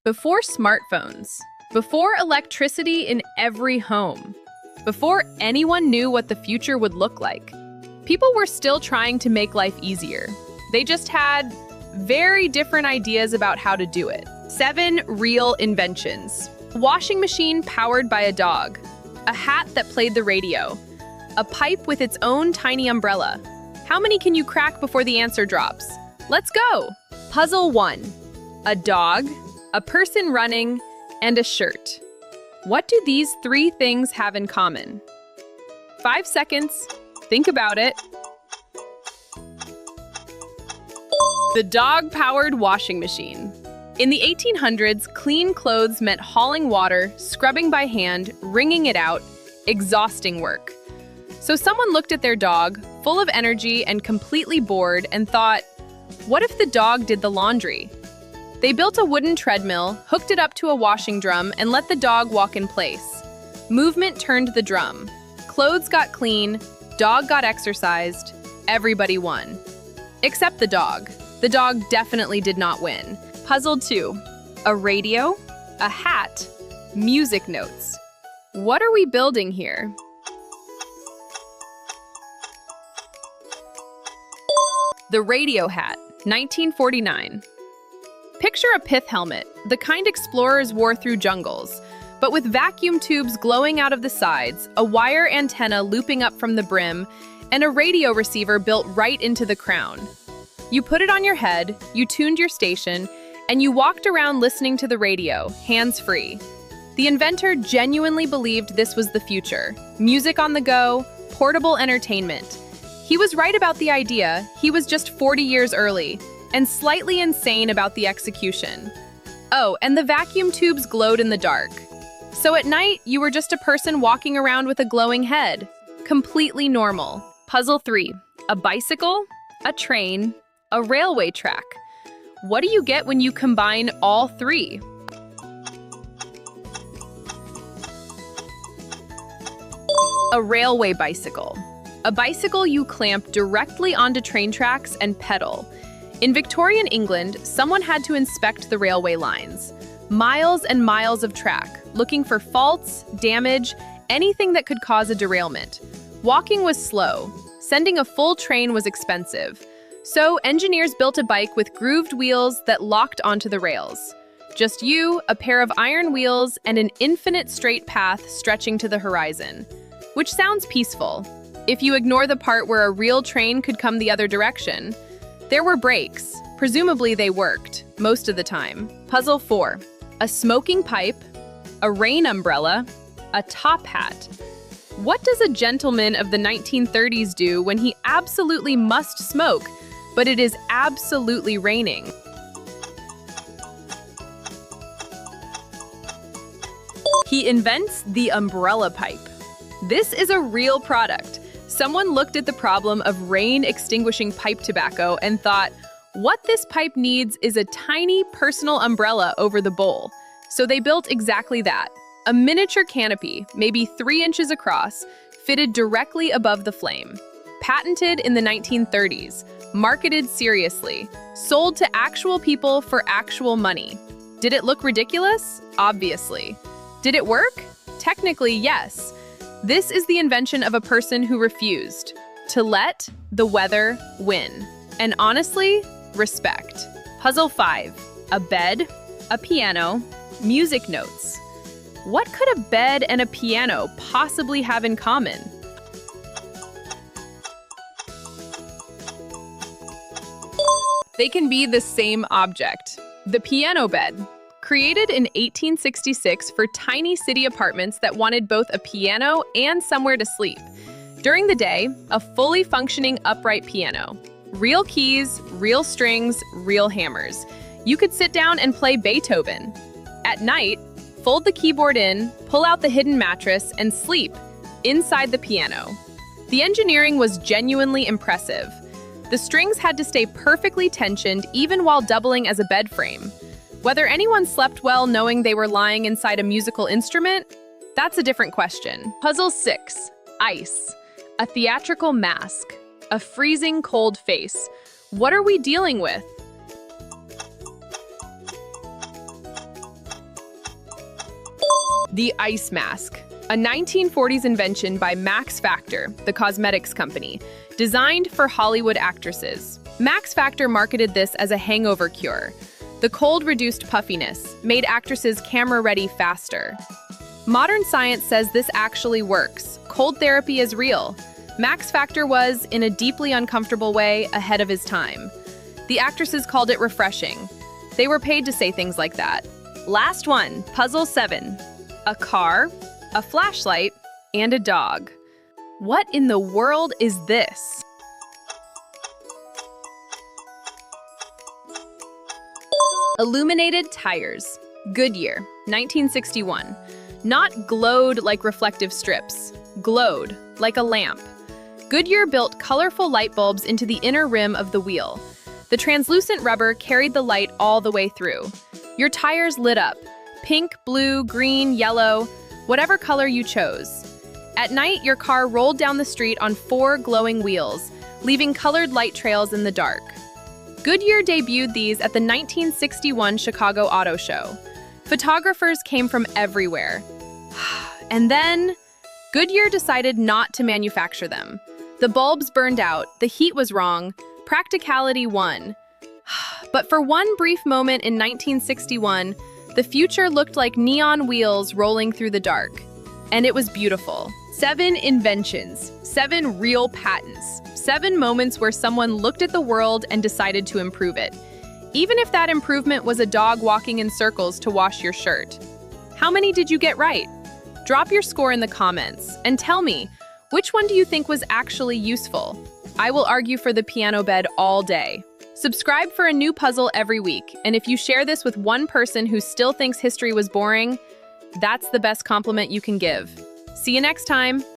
Before smartphones, before electricity in every home, before anyone knew what the future would look like, people were still trying to make life easier. They just had very different ideas about how to do it. 7 real inventions. A washing machine powered by a dog. A hat that played the radio. A pipe with its own tiny umbrella. How many can you crack before the answer drops? Let's go! Puzzle 1. A dog, a person running, and a shirt. What do these 3 things have in common? 5 seconds. Think about it. The dog-powered washing machine. In the 1800s, clean clothes meant hauling water, scrubbing by hand, wringing it out, exhausting work. So someone looked at their dog, full of energy and completely bored, and thought, what if the dog did the laundry? They built a wooden treadmill, hooked it up to a washing drum, and let the dog walk in place. Movement turned the drum. Clothes got clean, dog got exercised, everybody won. Except the dog. The dog definitely did not win. Puzzle 2. A radio, a hat, music notes. What are we building here? The radio hat, 1949. Picture a pith helmet, the kind explorers wore through jungles, but with vacuum tubes glowing out of the sides, a wire antenna looping up from the brim, and a radio receiver built right into the crown. You put it on your head, you tuned your station, and you walked around listening to the radio, hands-free. The inventor genuinely believed this was the future. Music on the go, portable entertainment. He was right about the idea, he was just 40 years early, and slightly insane about the execution. Oh, and the vacuum tubes glowed in the dark. So at night, you were just a person walking around with a glowing head. Completely normal. Puzzle 3. A bicycle, a train, a railway track. What do you get when you combine all 3? A railway bicycle. A bicycle you clamp directly onto train tracks and pedal. In Victorian England, someone had to inspect the railway lines. Miles and miles of track, looking for faults, damage, anything that could cause a derailment. Walking was slow. Sending a full train was expensive. So engineers built a bike with grooved wheels that locked onto the rails. Just you, a pair of iron wheels, and an infinite straight path stretching to the horizon. Which sounds peaceful, if you ignore the part where a real train could come the other direction. There were brakes. Presumably they worked, most of the time. Puzzle 4. A smoking pipe, a rain umbrella, a top hat. What does a gentleman of the 1930s do when he absolutely must smoke, but it is absolutely raining? He invents the umbrella pipe. This is a real product. Someone looked at the problem of rain-extinguishing pipe tobacco and thought, what this pipe needs is a tiny personal umbrella over the bowl. So they built exactly that. A miniature canopy, maybe 3 inches across, fitted directly above the flame. Patented in the 1930s, marketed seriously, sold to actual people for actual money. Did it look ridiculous? Obviously. Did it work? Technically, yes. This is the invention of a person who refused to let the weather win. And honestly, respect. Puzzle 5. A bed, a piano, music notes. What could a bed and a piano possibly have in common? They can be the same object. The piano bed. Created in 1866 for tiny city apartments that wanted both a piano and somewhere to sleep. During the day, a fully functioning upright piano. Real keys, real strings, real hammers. You could sit down and play Beethoven. At night, fold the keyboard in, pull out the hidden mattress, and sleep inside the piano. The engineering was genuinely impressive. The strings had to stay perfectly tensioned even while doubling as a bed frame. Whether anyone slept well knowing they were lying inside a musical instrument, that's a different question. Puzzle 6. Ice. A theatrical mask. A freezing cold face. What are we dealing with? The ice mask, a 1940s invention by Max Factor, the cosmetics company, designed for Hollywood actresses. Max Factor marketed this as a hangover cure. The cold reduced puffiness, made actresses camera-ready faster. Modern science says this actually works. Cold therapy is real. Max Factor was, in a deeply uncomfortable way, ahead of his time. The actresses called it refreshing. They were paid to say things like that. Last one, puzzle 7. A car, a flashlight, and a dog. What in the world is this? Illuminated tires. Goodyear, 1961. Not glowed like reflective strips, glowed like a lamp. Goodyear built colorful light bulbs into the inner rim of the wheel. The translucent rubber carried the light all the way through. Your tires lit up, pink, blue, green, yellow, whatever color you chose. At night, your car rolled down the street on 4 glowing wheels, leaving colored light trails in the dark. Goodyear debuted these at the 1961 Chicago Auto Show. Photographers came from everywhere. And then, Goodyear decided not to manufacture them. The bulbs burned out, the heat was wrong, practicality won. But for one brief moment in 1961, the future looked like neon wheels rolling through the dark. And it was beautiful. 7 inventions, 7 real patents, 7 moments where someone looked at the world and decided to improve it. Even if that improvement was a dog walking in circles to wash your shirt. How many did you get right? Drop your score in the comments and tell me, which one do you think was actually useful? I will argue for the piano bed all day. Subscribe for a new puzzle every week, and if you share this with one person who still thinks history was boring, that's the best compliment you can give. See you next time!